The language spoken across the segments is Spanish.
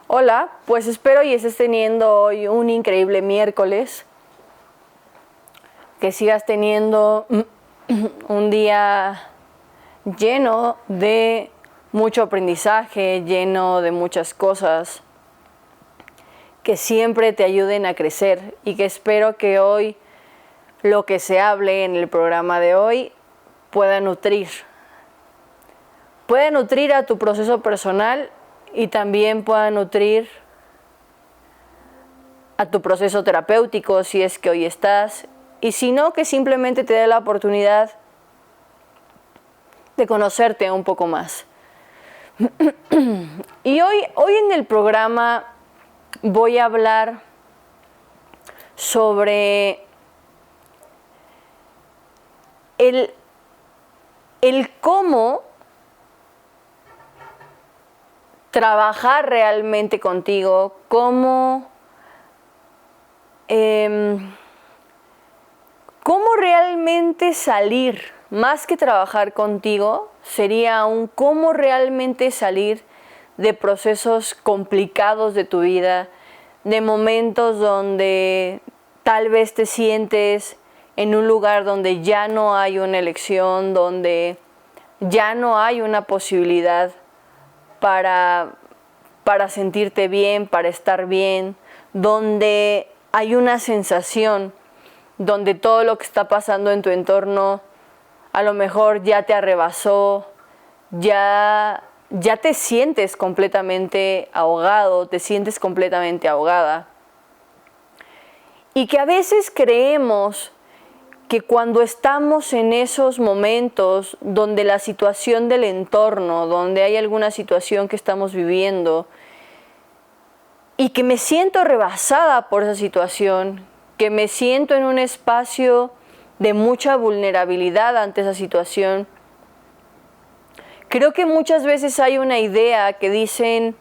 Hola, pues espero y estés teniendo hoy un increíble miércoles, que sigas teniendo un día lleno de mucho aprendizaje, lleno de muchas cosas que siempre te ayuden a crecer y que espero que hoy lo que se hable en el programa de hoy pueda nutrir a tu proceso personal y también pueda nutrir a tu proceso terapéutico si es que hoy estás, y si no, que simplemente te dé la oportunidad de conocerte un poco más. Y hoy en el programa voy a hablar sobre el cómo trabajar realmente contigo, cómo realmente salir, más que trabajar contigo, sería cómo realmente salir de procesos complicados de tu vida, de momentos donde tal vez te sientes en un lugar donde ya no hay una elección, donde ya no hay una posibilidad para sentirte bien, para estar bien, donde hay una sensación, donde todo lo que está pasando en tu entorno a lo mejor ya te arrebasó, ya te sientes completamente ahogado, te sientes completamente ahogada. Y que a veces creemos que cuando estamos en esos momentos donde la situación del entorno, donde hay alguna situación que estamos viviendo y que me siento rebasada por esa situación, que me siento en un espacio de mucha vulnerabilidad ante esa situación, creo que muchas veces hay una idea que dicen: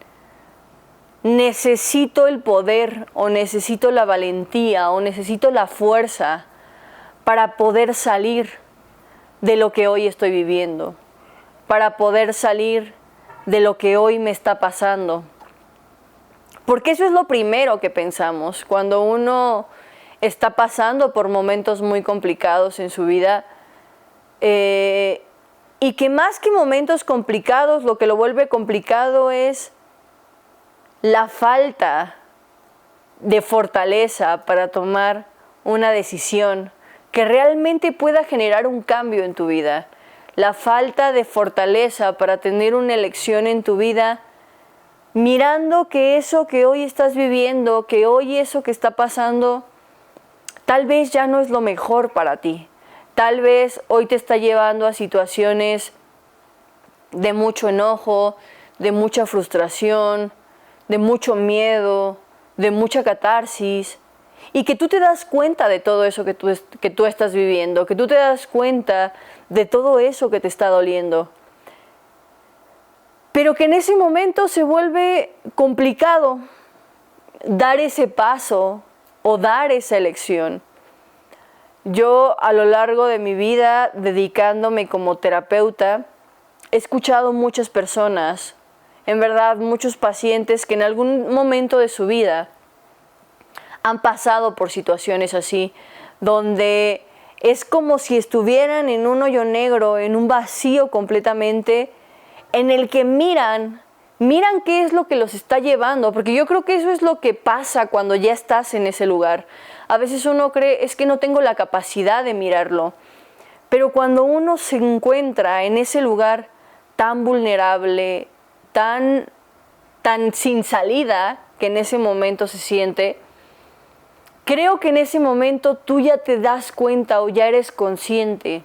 necesito el poder, o necesito la valentía, o necesito la fuerza para poder salir de lo que hoy estoy viviendo, para poder salir de lo que hoy me está pasando. Porque eso es lo primero que pensamos cuando uno está pasando por momentos muy complicados en su vida, y que más que momentos complicados, lo que lo vuelve complicado es la falta de fortaleza para tomar una decisión que realmente pueda generar un cambio en tu vida. La falta de fortaleza para tener una elección en tu vida, mirando que eso que hoy estás viviendo, que hoy eso que está pasando, tal vez ya no es lo mejor para ti. Tal vez hoy te está llevando a situaciones de mucho enojo, de mucha frustración, de mucho miedo, de mucha catarsis, y que tú te das cuenta de todo eso que tú estás viviendo, que tú te das cuenta de todo eso que te está doliendo. Pero que en ese momento se vuelve complicado dar ese paso o dar esa elección. Yo, a lo largo de mi vida, dedicándome como terapeuta, he escuchado muchas personas, en verdad muchos pacientes que en algún momento de su vida han pasado por situaciones así, donde es como si estuvieran en un hoyo negro, en un vacío completamente, en el que miran qué es lo que los está llevando, porque yo creo que eso es lo que pasa cuando ya estás en ese lugar. A veces uno cree, es que no tengo la capacidad de mirarlo, pero cuando uno se encuentra en ese lugar tan vulnerable, tan sin salida que en ese momento se siente, creo que en ese momento tú ya te das cuenta o ya eres consciente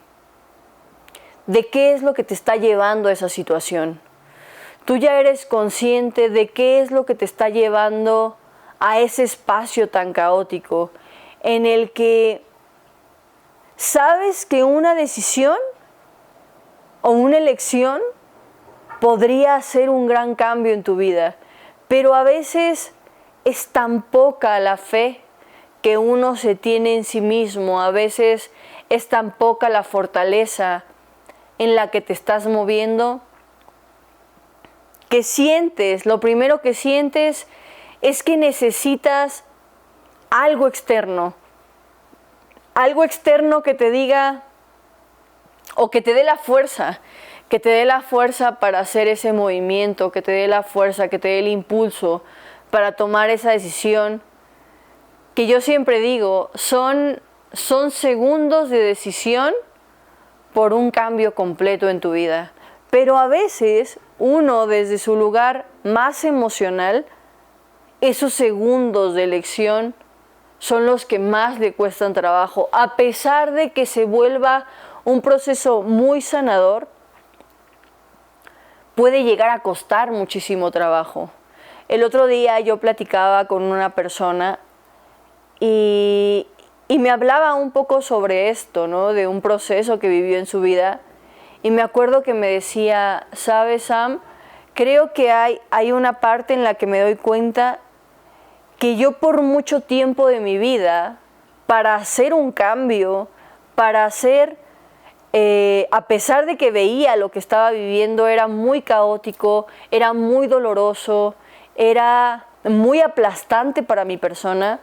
de qué es lo que te está llevando a esa situación. Tú ya eres consciente de qué es lo que te está llevando a ese espacio tan caótico en el que sabes que una decisión o una elección podría hacer un gran cambio en tu vida, pero a veces es tan poca la fe que uno se tiene en sí mismo, a veces es tan poca la fortaleza en la que te estás moviendo, que sientes, lo primero que sientes es que necesitas algo externo que te diga o que te dé la fuerza, para hacer ese movimiento, que te dé la fuerza, que te dé el impulso para tomar esa decisión, que yo siempre digo, son segundos de decisión por un cambio completo en tu vida. Pero a veces uno, desde su lugar más emocional, esos segundos de elección son los que más le cuestan trabajo. A pesar de que se vuelva un proceso muy sanador, puede llegar a costar muchísimo trabajo. El otro día yo platicaba con una persona y me hablaba un poco sobre esto, ¿no? De un proceso que vivió en su vida. Y me acuerdo que me decía, ¿sabes, Sam? Creo que hay una parte en la que me doy cuenta que yo por mucho tiempo de mi vida, para hacer un cambio, para hacer, a pesar de que veía lo que estaba viviendo, era muy caótico, era muy doloroso, era muy aplastante para mi persona.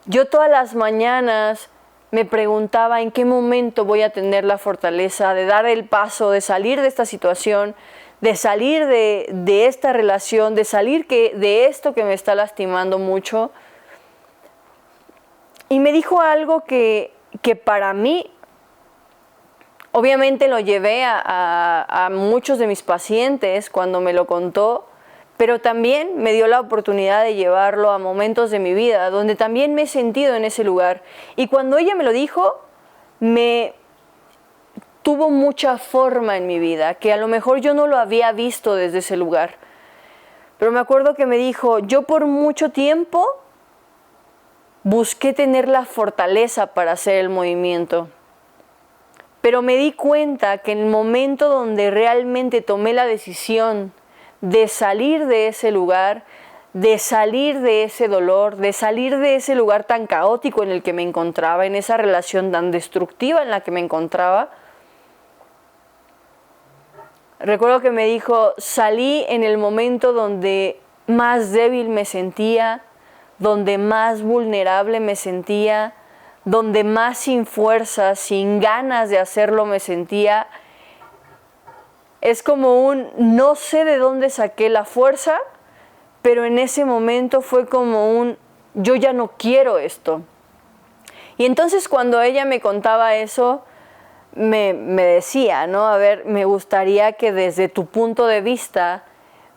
Yo todas las mañanas me preguntaba en qué momento voy a tener la fortaleza de dar el paso, de salir de esta situación, de salir de esta relación, de salir de esto que me está lastimando mucho. Y me dijo algo que para mí, obviamente lo llevé a muchos de mis pacientes cuando me lo contó, pero también me dio la oportunidad de llevarlo a momentos de mi vida donde también me he sentido en ese lugar. Y cuando ella me lo dijo, tuvo mucha forma en mi vida, que a lo mejor yo no lo había visto desde ese lugar. Pero me acuerdo que me dijo, yo por mucho tiempo busqué tener la fortaleza para hacer el movimiento. Pero me di cuenta que en el momento donde realmente tomé la decisión de salir de ese lugar, de salir de ese dolor, de salir de ese lugar tan caótico en el que me encontraba, en esa relación tan destructiva en la que me encontraba, recuerdo que me dijo, salí en el momento donde más débil me sentía, donde más vulnerable me sentía, donde más sin fuerza, sin ganas de hacerlo me sentía. Es como no sé de dónde saqué la fuerza, pero en ese momento fue como yo ya no quiero esto. Y entonces cuando ella me contaba eso, me decía, ¿no? A ver, me gustaría que desde tu punto de vista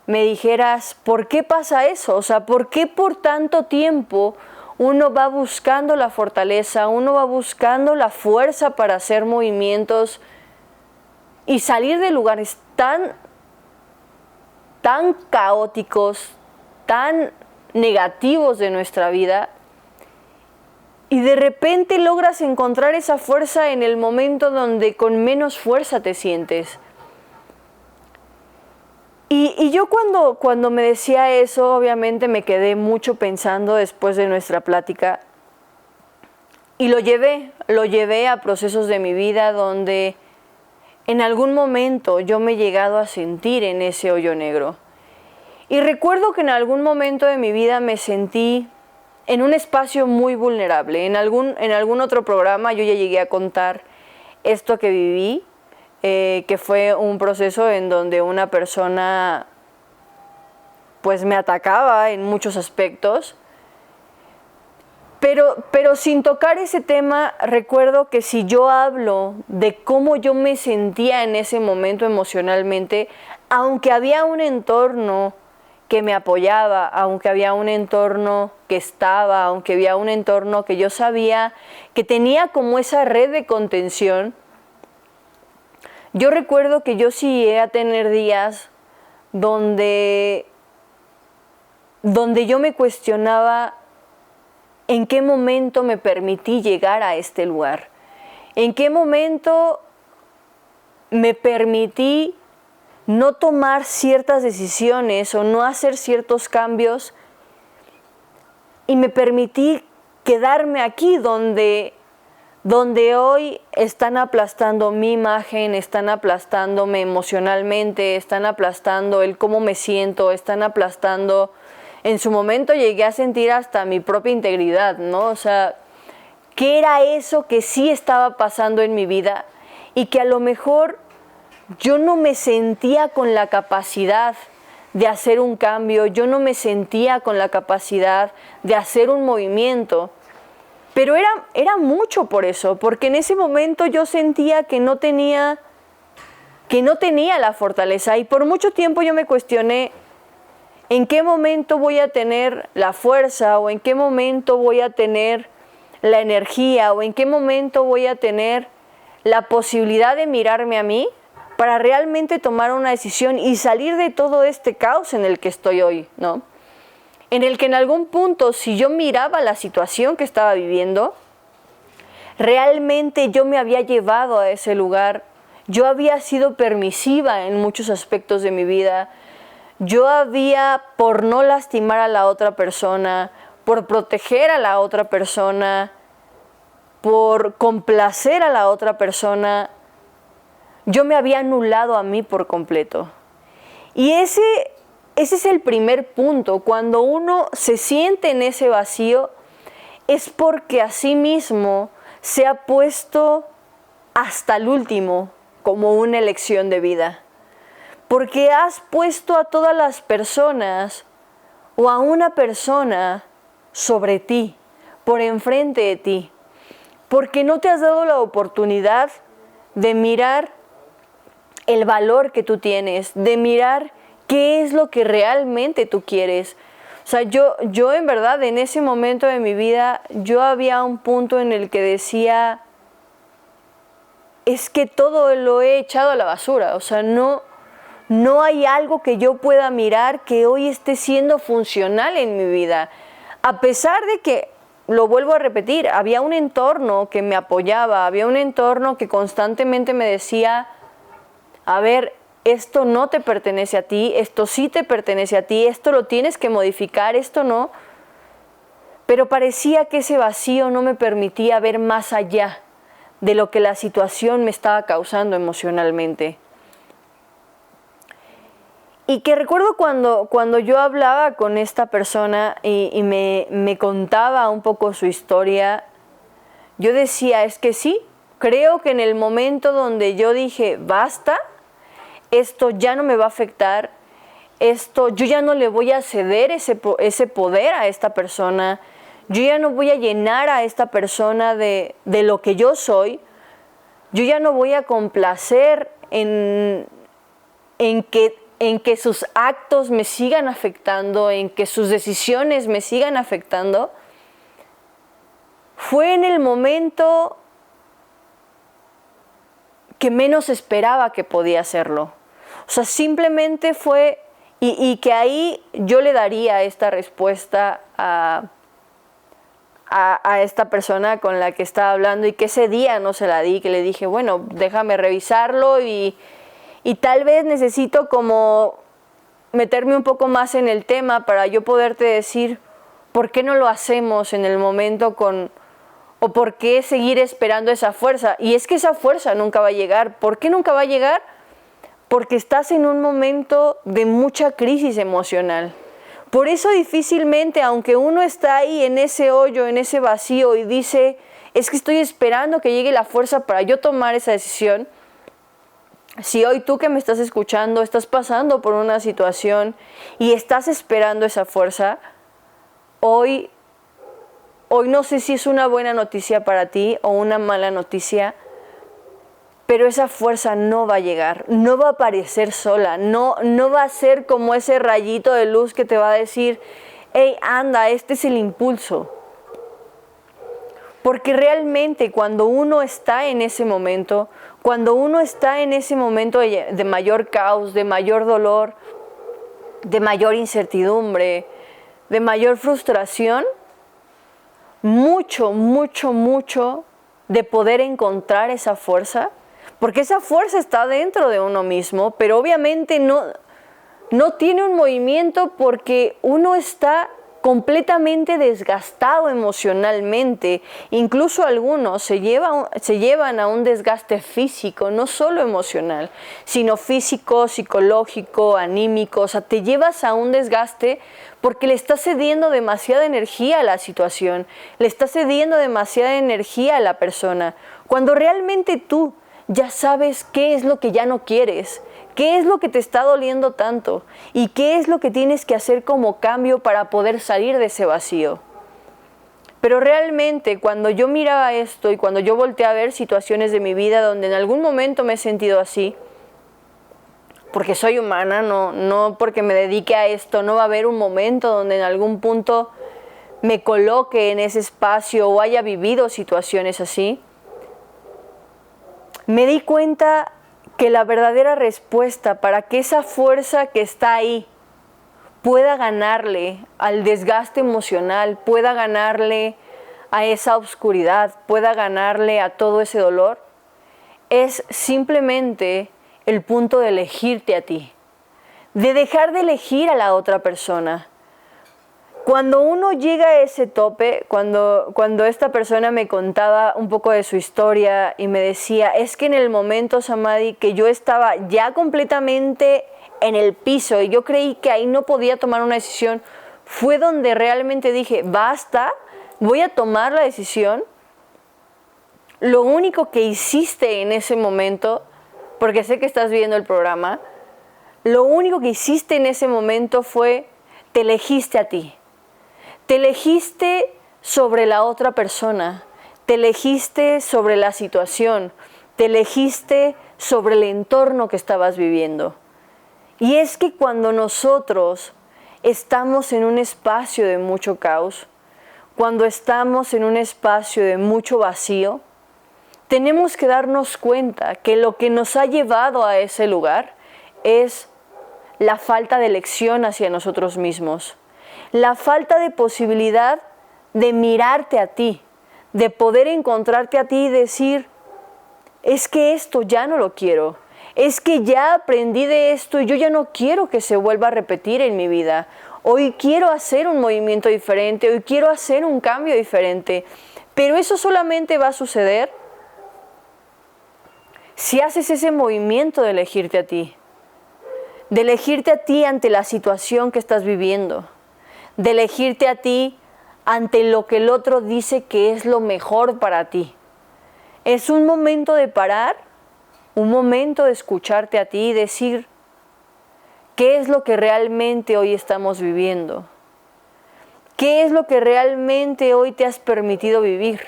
me dijeras, ¿por qué pasa eso? O sea, ¿por qué por tanto tiempo uno va buscando la fortaleza, uno va buscando la fuerza para hacer movimientos y salir de lugares tan caóticos, tan negativos de nuestra vida, y de repente logras encontrar esa fuerza en el momento donde con menos fuerza te sientes? Y yo cuando me decía eso, obviamente me quedé mucho pensando después de nuestra plática, y lo llevé a procesos de mi vida donde en algún momento yo me he llegado a sentir en ese hoyo negro. Y recuerdo que en algún momento de mi vida me sentí en un espacio muy vulnerable. En algún otro programa yo ya llegué a contar esto que viví, que fue un proceso en donde una persona pues me atacaba en muchos aspectos. Pero sin tocar ese tema, recuerdo que si yo hablo de cómo yo me sentía en ese momento emocionalmente, aunque había un entorno que me apoyaba, aunque había un entorno que estaba, aunque había un entorno que yo sabía que tenía como esa red de contención, yo recuerdo que yo sí llegué a tener días donde yo me cuestionaba en qué momento me permití llegar a este lugar, en qué momento me permití no tomar ciertas decisiones o no hacer ciertos cambios y me permití quedarme aquí donde donde hoy están aplastando mi imagen, están aplastándome emocionalmente, están aplastando el cómo me siento, están aplastando, en su momento llegué a sentir hasta mi propia integridad, ¿no? O sea, ¿qué era eso que sí estaba pasando en mi vida y que a lo mejor yo no me sentía con la capacidad de hacer un cambio, yo no me sentía con la capacidad de hacer un movimiento? Pero era mucho por eso, porque en ese momento yo sentía que no tenía la fortaleza, y por mucho tiempo yo me cuestioné en qué momento voy a tener la fuerza, o en qué momento voy a tener la energía, o en qué momento voy a tener la posibilidad de mirarme a mí para realmente tomar una decisión y salir de todo este caos en el que estoy hoy, ¿no? En el que en algún punto, si yo miraba la situación que estaba viviendo, realmente yo me había llevado a ese lugar, yo había sido permisiva en muchos aspectos de mi vida, yo había, por no lastimar a la otra persona, por proteger a la otra persona, por complacer a la otra persona, yo me había anulado a mí por completo. Y ese es el primer punto. Cuando uno se siente en ese vacío, es porque a sí mismo se ha puesto hasta el último como una elección de vida. Porque has puesto a todas las personas o a una persona sobre ti, por enfrente de ti. Porque no te has dado la oportunidad de mirar el valor que tú tienes, de mirar qué es lo que realmente tú quieres. O sea, yo en verdad en ese momento de mi vida, yo había un punto en el que decía, es que todo lo he echado a la basura. O sea, no hay algo que yo pueda mirar que hoy esté siendo funcional en mi vida. A pesar de que, lo vuelvo a repetir, había un entorno que me apoyaba, había un entorno que constantemente me decía, a ver, esto no te pertenece a ti, esto sí te pertenece a ti, esto lo tienes que modificar, esto no. Pero parecía que ese vacío no me permitía ver más allá de lo que la situación me estaba causando emocionalmente. Y que recuerdo cuando yo hablaba con esta persona y me contaba un poco su historia, yo decía, es que sí, creo que en el momento donde yo dije, basta, esto ya no me va a afectar, yo ya no le voy a ceder ese poder a esta persona, yo ya no voy a llenar a esta persona de lo que yo soy, yo ya no voy a complacer en que sus actos me sigan afectando, en que sus decisiones me sigan afectando. Fue en el momento que menos esperaba que podía hacerlo. O sea, simplemente fue, y que ahí yo le daría esta respuesta a esta persona con la que estaba hablando, y que ese día no se la di, que le dije, bueno, déjame revisarlo y tal vez necesito como meterme un poco más en el tema para yo poderte decir por qué no lo hacemos en el momento o por qué seguir esperando esa fuerza. Y es que esa fuerza nunca va a llegar. ¿Por qué nunca va a llegar? Porque estás en un momento de mucha crisis emocional. Por eso difícilmente, aunque uno está ahí en ese hoyo, en ese vacío y dice, es que estoy esperando que llegue la fuerza para yo tomar esa decisión. Si hoy tú que me estás escuchando estás pasando por una situación y estás esperando esa fuerza, hoy no sé si es una buena noticia para ti o una mala noticia, pero esa fuerza no va a llegar, no va a aparecer sola, no va a ser como ese rayito de luz que te va a decir, hey, anda, este es el impulso. Porque realmente cuando uno está en ese momento, de mayor caos, de mayor dolor, de mayor incertidumbre, de mayor frustración, mucho de poder encontrar esa fuerza, porque esa fuerza está dentro de uno mismo, pero obviamente no tiene un movimiento porque uno está completamente desgastado emocionalmente. Incluso algunos se llevan a un desgaste físico, no solo emocional, sino físico, psicológico, anímico. O sea, te llevas a un desgaste porque le estás cediendo demasiada energía a la situación, le estás cediendo demasiada energía a la persona, cuando realmente tú ya sabes qué es lo que ya no quieres, qué es lo que te está doliendo tanto y qué es lo que tienes que hacer como cambio para poder salir de ese vacío. Pero realmente cuando yo miraba esto y cuando yo volteé a ver situaciones de mi vida donde en algún momento me he sentido así, porque soy humana, no porque me dedique a esto, no va a haber un momento donde en algún punto me coloque en ese espacio o haya vivido situaciones así, me di cuenta que la verdadera respuesta para que esa fuerza que está ahí pueda ganarle al desgaste emocional, pueda ganarle a esa oscuridad, pueda ganarle a todo ese dolor, es simplemente el punto de elegirte a ti, de dejar de elegir a la otra persona. Cuando uno llega a ese tope, cuando esta persona me contaba un poco de su historia y me decía, es que en el momento, Samadhi, que yo estaba ya completamente en el piso y yo creí que ahí no podía tomar una decisión, fue donde realmente dije, basta, voy a tomar la decisión. Lo único que hiciste en ese momento, porque sé que estás viendo el programa, lo único que hiciste en ese momento fue, te elegiste a ti. Te elegiste sobre la otra persona, te elegiste sobre la situación, te elegiste sobre el entorno que estabas viviendo. Y es que cuando nosotros estamos en un espacio de mucho caos, cuando estamos en un espacio de mucho vacío, tenemos que darnos cuenta que lo que nos ha llevado a ese lugar es la falta de elección hacia nosotros mismos. La falta de posibilidad de mirarte a ti, de poder encontrarte a ti y decir, es que esto ya no lo quiero, es que ya aprendí de esto y yo ya no quiero que se vuelva a repetir en mi vida. Hoy quiero hacer un movimiento diferente, hoy quiero hacer un cambio diferente, pero eso solamente va a suceder si haces ese movimiento de elegirte a ti ante la situación que estás viviendo, de elegirte a ti ante lo que el otro dice que es lo mejor para ti. Es un momento de parar, un momento de escucharte a ti y decir, ¿qué es lo que realmente hoy estamos viviendo? ¿Qué es lo que realmente hoy te has permitido vivir?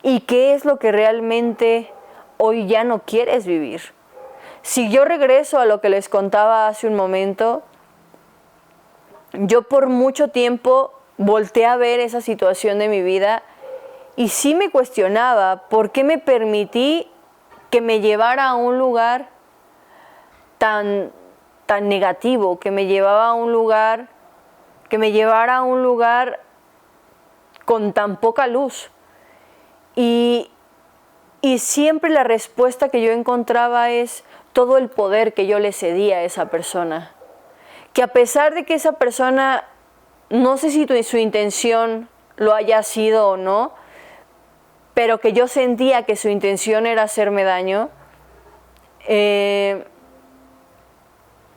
¿Y qué es lo que realmente hoy ya no quieres vivir? Si yo regreso a lo que les contaba hace un momento, yo por mucho tiempo volteé a ver esa situación de mi vida y sí me cuestionaba por qué me permití que me llevara a un lugar tan negativo, que me llevara a un lugar con tan poca luz. Y siempre la respuesta que yo encontraba es todo el poder que yo le cedía a esa persona. Que a pesar de que esa persona, no sé si su intención lo haya sido o no, pero que yo sentía que su intención era hacerme daño,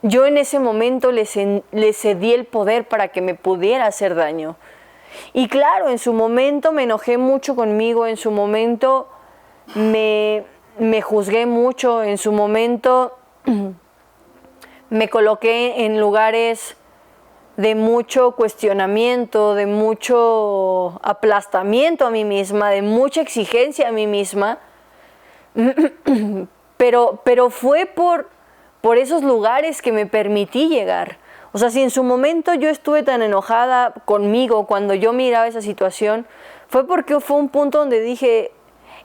yo en ese momento le cedí el poder para que me pudiera hacer daño. Y claro, en su momento me enojé mucho conmigo, en su momento me juzgué mucho, en su momento me coloqué en lugares de mucho cuestionamiento, de mucho aplastamiento a mí misma, de mucha exigencia a mí misma, pero fue por esos lugares que me permití llegar. O sea, si en su momento yo estuve tan enojada conmigo cuando yo miraba esa situación, fue porque fue un punto donde dije,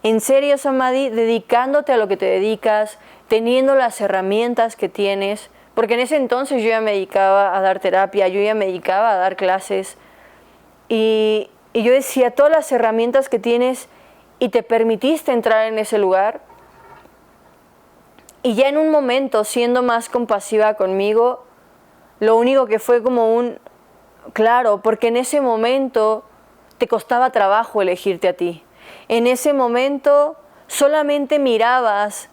en serio, Samadhi, dedicándote a lo que te dedicas, teniendo las herramientas que tienes, porque en ese entonces yo ya me dedicaba a dar terapia, yo ya me dedicaba a dar clases, y yo decía, todas las herramientas que tienes y te permitiste entrar en ese lugar, y ya en un momento, siendo más compasiva conmigo, lo único que fue como Claro, porque en ese momento te costaba trabajo elegirte a ti. En ese momento solamente mirabas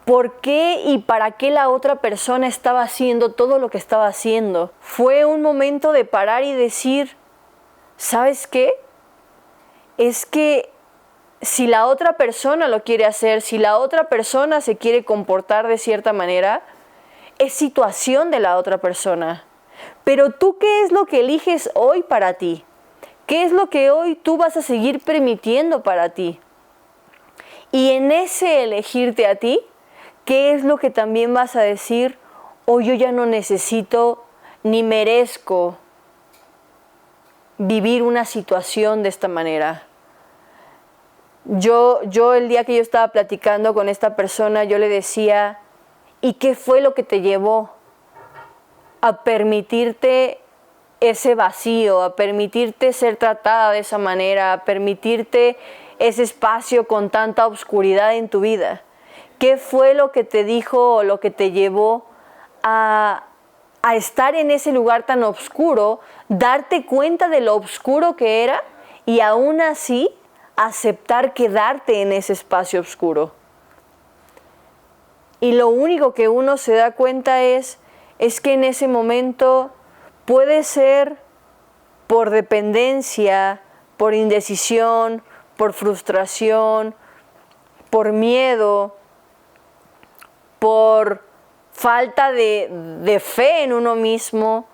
por qué y para qué la otra persona estaba haciendo todo lo que estaba haciendo. Fue un momento de parar y decir, ¿sabes qué? Es que si la otra persona lo quiere hacer, si la otra persona se quiere comportar de cierta manera, es situación de la otra persona. Pero tú, ¿qué es lo que eliges hoy para ti? ¿Qué es lo que hoy tú vas a seguir permitiendo para ti? Y en ese elegirte a ti, ¿qué es lo que también vas a decir? Hoy yo ya no necesito ni merezco vivir una situación de esta manera. Yo el día que yo estaba platicando con esta persona, yo le decía, ¿y qué fue lo que te llevó a permitirte ese vacío, a permitirte ser tratada de esa manera, a permitirte ese espacio con tanta oscuridad en tu vida? ¿Qué fue lo que te dijo o lo que te llevó a estar en ese lugar tan oscuro, darte cuenta de lo oscuro que era y aún así aceptar quedarte en ese espacio oscuro? Y lo único que uno se da cuenta es que en ese momento puede ser por dependencia, por indecisión, por frustración, por miedo, por falta de fe en uno mismo,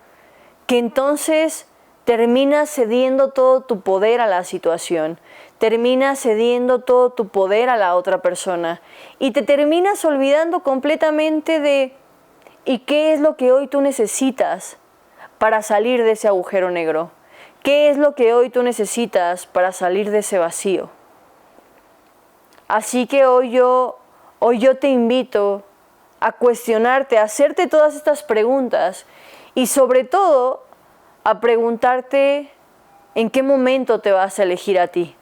que entonces terminas cediendo todo tu poder a la situación, terminas cediendo todo tu poder a la otra persona y te terminas olvidando completamente de ¿y qué es lo que hoy tú necesitas para salir de ese agujero negro? ¿Qué es lo que hoy tú necesitas para salir de ese vacío? Así que hoy yo te invito a cuestionarte, a hacerte todas estas preguntas y sobre todo a preguntarte en qué momento te vas a elegir a ti.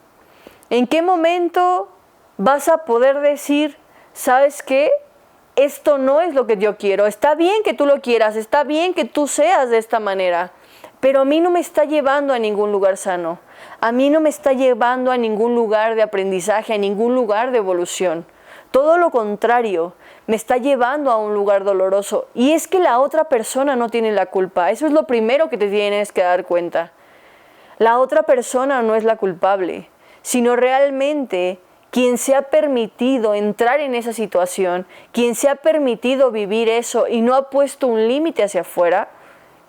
¿En qué momento vas a poder decir, ¿sabes qué? Esto no es lo que yo quiero. Está bien que tú lo quieras, está bien que tú seas de esta manera, pero a mí no me está llevando a ningún lugar sano. A mí no me está llevando a ningún lugar de aprendizaje, a ningún lugar de evolución. Todo lo contrario, me está llevando a un lugar doloroso. Y es que la otra persona no tiene la culpa. Eso es lo primero que te tienes que dar cuenta. La otra persona no es la culpable, sino realmente quien se ha permitido entrar en esa situación, quien se ha permitido vivir eso y no ha puesto un límite hacia afuera,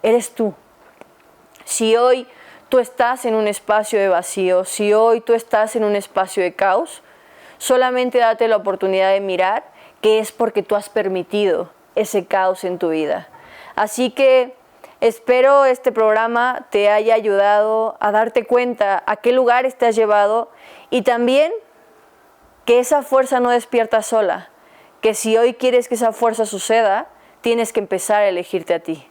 eres tú. Si hoy tú estás en un espacio de vacío, si hoy tú estás en un espacio de caos, solamente date la oportunidad de mirar que es porque tú has permitido ese caos en tu vida. Así que espero este programa te haya ayudado a darte cuenta a qué lugares te has llevado y también que esa fuerza no despierta sola, que si hoy quieres que esa fuerza suceda, tienes que empezar a elegirte a ti.